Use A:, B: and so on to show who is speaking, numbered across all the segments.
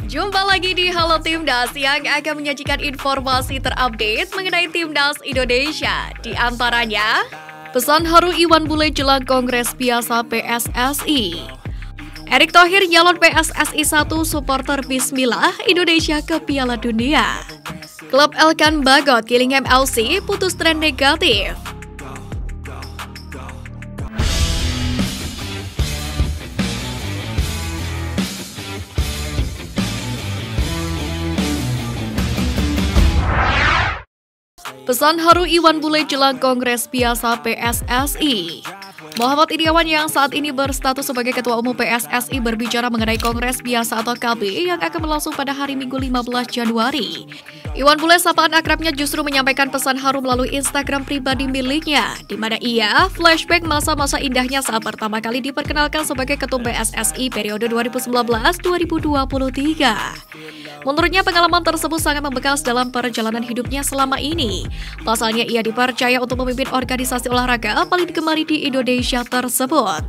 A: Jumpa lagi di Halo Timnas yang akan menyajikan informasi terupdate mengenai Timnas Indonesia. Di antaranya, pesan haru Iwan Bule jelang Kongres Biasa PSSI. Erick Thohir nyalon PSSI 1 supporter Bismillah Indonesia ke Piala Dunia. Klub Elkan Bagot Gillingham FC putus tren negatif. Pesan haru Iwan Bule jelang Kongres Biasa PSSI. Muhammad Iryawan yang saat ini berstatus sebagai Ketua Umum PSSI berbicara mengenai Kongres Biasa atau KB yang akan berlangsung pada hari Minggu 15 Januari. Iwan Bule, sapaan akrabnya, justru menyampaikan pesan haru melalui Instagram pribadi miliknya, di mana ia flashback masa-masa indahnya saat pertama kali diperkenalkan sebagai Ketum PSSI periode 2019-2023. Menurutnya pengalaman tersebut sangat membekas dalam perjalanan hidupnya selama ini. Pasalnya ia dipercaya untuk memimpin organisasi olahraga paling digemari di Indonesia tersebut.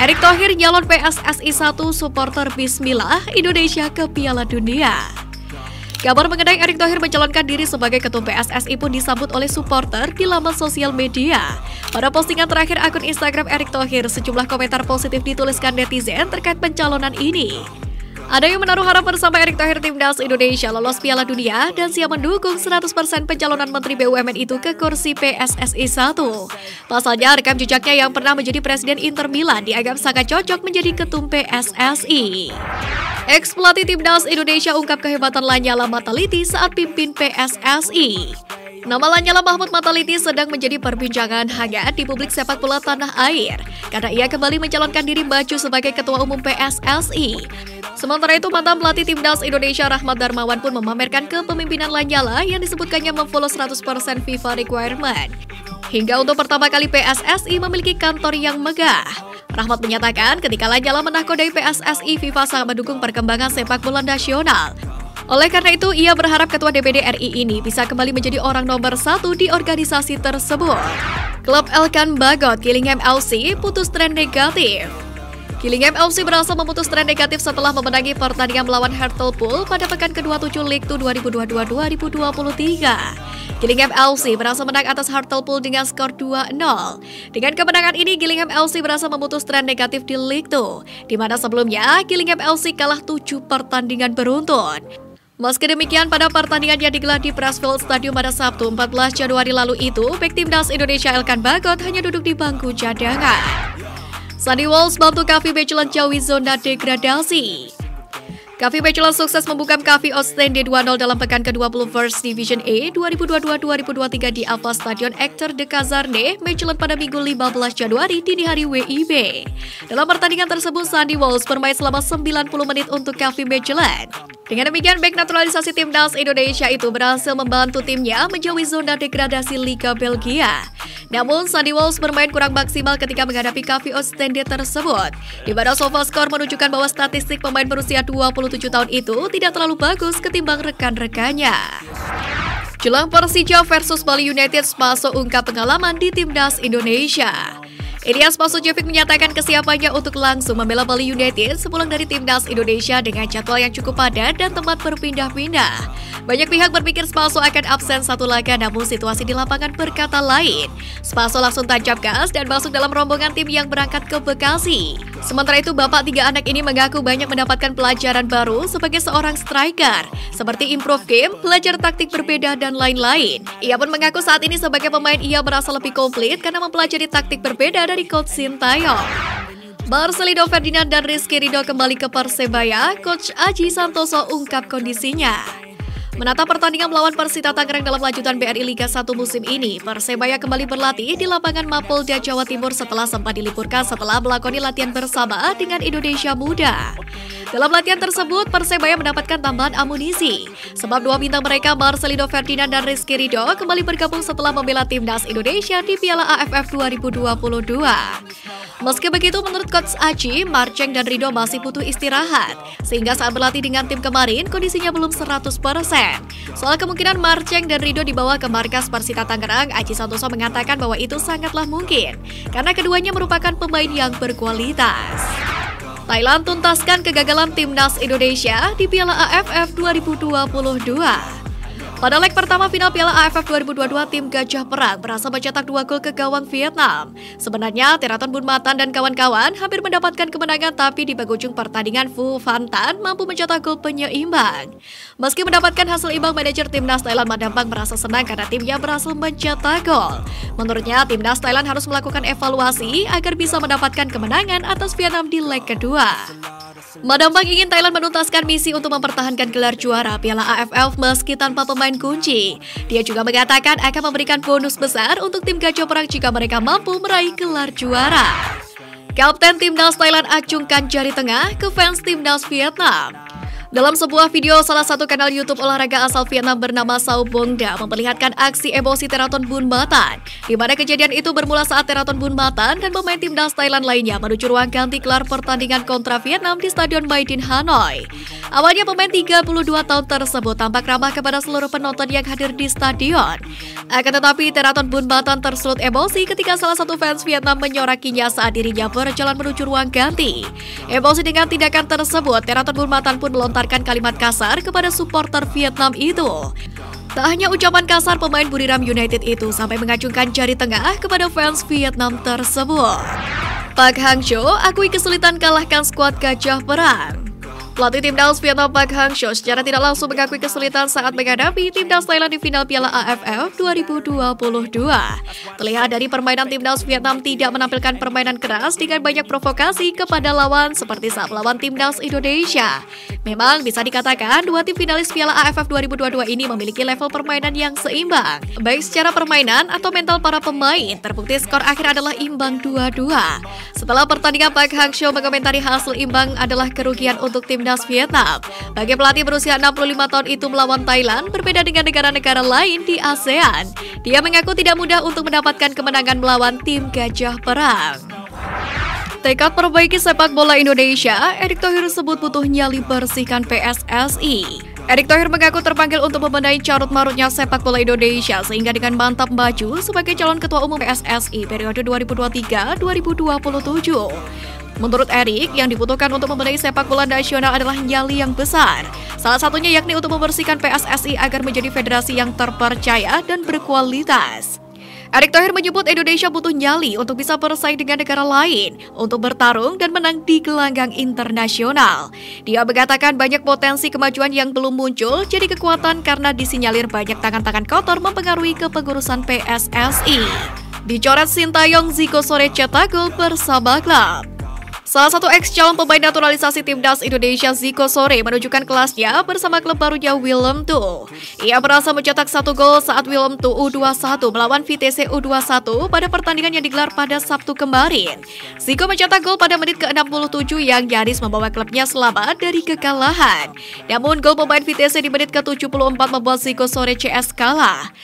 A: Erick Thohir nyalon PSSI 1 supporter Bismillah Indonesia ke Piala Dunia. Kabar mengenai Erick Thohir mencalonkan diri sebagai Ketum PSSI pun disambut oleh supporter di laman sosial media. Pada postingan terakhir akun Instagram Erick Thohir, sejumlah komentar positif dituliskan netizen terkait pencalonan ini. Ada yang menaruh harapan bersama Erick Thohir Timnas Indonesia lolos Piala Dunia dan siap mendukung 100% pencalonan Menteri BUMN itu ke kursi PSSI 1. Pasalnya rekam jejaknya yang pernah menjadi Presiden Inter Milan dianggap sangat cocok menjadi Ketum PSSI. Ex-pelatih Timnas Indonesia ungkap kehebatan Lanyala Mataliti saat pimpin PSSI. Nama Lanyala Mahmud Mataliti sedang menjadi perbincangan hangat di publik sepak bola tanah air karena ia kembali mencalonkan diri maju sebagai Ketua Umum PSSI. Sementara itu, mantan pelatih Timnas Indonesia Rahmat Darmawan pun memamerkan kepemimpinan Lanyala yang disebutkannya memfollow 100% FIFA requirement. Hingga untuk pertama kali PSSI memiliki kantor yang megah. Rahmat menyatakan ketika Lanyala menakodai PSSI, FIFA sangat mendukung perkembangan sepak bola nasional. Oleh karena itu, ia berharap Ketua DPD RI ini bisa kembali menjadi orang nomor 1 di organisasi tersebut. Klub Elkan Bagot Gillingham FC putus tren negatif. Gillingham FC berhasil memutus tren negatif setelah memenangi pertandingan melawan Hartlepool pada pekan ke-27 League 2 2022-2023. Gillingham FC berhasil menang atas Hartlepool dengan skor 2-0. Dengan kemenangan ini, Gillingham FC berhasil memutus tren negatif di League 2, di mana sebelumnya Gillingham FC kalah 7 pertandingan beruntun. Meski demikian, pada pertandingan yang digelar di Pressfield Stadium pada Sabtu 14 Januari lalu itu, bek Timnas Indonesia Elkan Bagot hanya duduk di bangku cadangan. Sunny Walsh bantu KV Mechelen jauhi zona degradasi. KV Mechelen sukses membungkam KV Oostende 2-0 dalam pekan ke-20 First Division A 2022-2023 di Alfa Stadion Hector de Cazarne, Mechelen pada Minggu 15 Januari dini hari WIB. Dalam pertandingan tersebut, Sunny Walsh bermain selama 90 menit untuk KV Mechelen. Dengan demikian, bek naturalisasi Timnas Indonesia itu berhasil membantu timnya menjauhi zona degradasi Liga Belgia. Namun, Sunny Walsh bermain kurang maksimal ketika menghadapi KV Oostende tersebut, di mana SofaScore menunjukkan bahwa statistik pemain berusia 27 tahun itu tidak terlalu bagus ketimbang rekan-rekannya. Jelang Persija versus Bali United, Spaso ungkap pengalaman di Timnas Indonesia. Ilyas Spasojevic menyatakan kesiapannya untuk langsung membela Bali United sepulang dari Timnas Indonesia dengan jadwal yang cukup padat dan tempat berpindah-pindah. Banyak pihak berpikir Spaso akan absen satu laga, namun situasi di lapangan berkata lain. Spaso langsung tancap gas dan masuk dalam rombongan tim yang berangkat ke Bekasi. Sementara itu, bapak 3 anak ini mengaku banyak mendapatkan pelajaran baru sebagai seorang striker, seperti improve game, belajar taktik berbeda, dan lain-lain. Ia pun mengaku saat ini sebagai pemain ia merasa lebih komplit karena mempelajari taktik berbeda dari Coach Sintayong. Marcelino Ferdinand dan Rizky Ridho kembali ke Persebaya, Coach Aji Santoso ungkap kondisinya. Menata pertandingan melawan Persita Tangerang dalam lanjutan BRI Liga 1 musim ini, Persebaya kembali berlatih di lapangan Mapolda Jawa Timur setelah sempat diliburkan setelah melakoni latihan bersama dengan Indonesia Muda. Dalam latihan tersebut, Persebaya mendapatkan tambahan amunisi, sebab 2 bintang mereka, Marcelino Ferdinand dan Rizky Ridho, kembali bergabung setelah membela Timnas Indonesia di Piala AFF 2022. Meski begitu, menurut Coach Aji, Marceng dan Ridho masih butuh istirahat, sehingga saat berlatih dengan tim kemarin, kondisinya belum 100%. Soal kemungkinan Marceng dan Ridho dibawa ke markas Persita Tangerang, Aji Santoso mengatakan bahwa itu sangatlah mungkin, karena keduanya merupakan pemain yang berkualitas. Thailand tuntaskan kegagalan timnas Indonesia di Piala AFF 2022. Pada leg pertama final Piala AFF 2022, tim Gajah Perang berhasil mencetak 2 gol ke gawang Vietnam. Sebenarnya, Theraton Bunmatan dan kawan-kawan hampir mendapatkan kemenangan, tapi di penghujung pertandingan Phu Van Tan mampu mencetak gol penyeimbang. Meski mendapatkan hasil imbang, manajer timnas Thailand Madambang merasa senang karena timnya berhasil mencetak gol. Menurutnya, timnas Thailand harus melakukan evaluasi agar bisa mendapatkan kemenangan atas Vietnam di leg kedua. Madambang ingin Thailand menuntaskan misi untuk mempertahankan gelar juara Piala AFF meski tanpa pemain kunci. Dia juga mengatakan akan memberikan bonus besar untuk tim Gajah Perang jika mereka mampu meraih gelar juara. Kapten timnas Thailand acungkan jari tengah ke fans timnas Vietnam. Dalam sebuah video, salah satu kanal YouTube olahraga asal Vietnam bernama Sao Bongda memperlihatkan aksi emosi Theraton Bunmatan, di mana kejadian itu bermula saat Theraton Bunmatan dan pemain timnas Thailand lainnya menuju ruang ganti gelar pertandingan kontra Vietnam di Stadion Mai Dinh, Hanoi. Awalnya pemain 32 tahun tersebut tampak ramah kepada seluruh penonton yang hadir di stadion. Akan tetapi, Theraton Bunmatan tersulut emosi ketika salah satu fans Vietnam menyorakinya saat dirinya berjalan menuju ruang ganti. Emosi dengan tindakan tersebut, Theraton Bunmatan pun melontarkan kalimat kasar kepada supporter Vietnam itu. Tak hanya ucapan kasar, pemain Buriram United itu sampai mengacungkan jari tengah kepada fans Vietnam tersebut. Park Hang-seo akui kesulitan kalahkan skuad Gajah Perang. Pelatih timnas Vietnam Park Hang-seo secara tidak langsung mengakui kesulitan saat menghadapi timnas Thailand di final Piala AFF 2022. Terlihat dari permainan timnas Vietnam tidak menampilkan permainan keras dengan banyak provokasi kepada lawan seperti saat melawan timnas Indonesia. Memang bisa dikatakan dua tim finalis Piala AFF 2022 ini memiliki level permainan yang seimbang. Baik secara permainan atau mental para pemain, terbukti skor akhir adalah imbang 2-2. Setelah pertandingan, Park Hang-seo mengomentari hasil imbang adalah kerugian untuk timnas Vietnam. Bagi pelatih berusia 65 tahun itu melawan Thailand berbeda dengan negara-negara lain di ASEAN. Dia mengaku tidak mudah untuk mendapatkan kemenangan melawan tim Gajah Perang. Tekad perbaiki sepak bola Indonesia, Erick Thohir sebut butuh nyali bersihkan PSSI. Erick Thohir mengaku terpanggil untuk membenahi carut-marutnya sepak bola Indonesia sehingga dengan mantap maju sebagai calon ketua umum PSSI periode 2023-2027. Menurut Erick, yang dibutuhkan untuk membenahi sepak bola nasional adalah nyali yang besar. Salah satunya yakni untuk membersihkan PSSI agar menjadi federasi yang terpercaya dan berkualitas. Erick Thohir menyebut Indonesia butuh nyali untuk bisa bersaing dengan negara lain, untuk bertarung dan menang di gelanggang internasional. Dia mengatakan banyak potensi kemajuan yang belum muncul jadi kekuatan karena disinyalir banyak tangan-tangan kotor mempengaruhi kepengurusan PSSI. Dicoret Sintayong, Zico Sore cetak gol bersama klub. Salah satu ex-calon pemain naturalisasi timnas Indonesia, Zico Sore, menunjukkan kelasnya bersama klub barunya Willem II. Ia berhasil mencetak 1 gol saat Willem II U21 melawan VTC U21 pada pertandingan yang digelar pada Sabtu kemarin. Zico mencetak gol pada menit ke-67 yang nyaris membawa klubnya selamat dari kekalahan. Namun gol pemain VTC di menit ke-74 membuat Zico Sore CS kalah.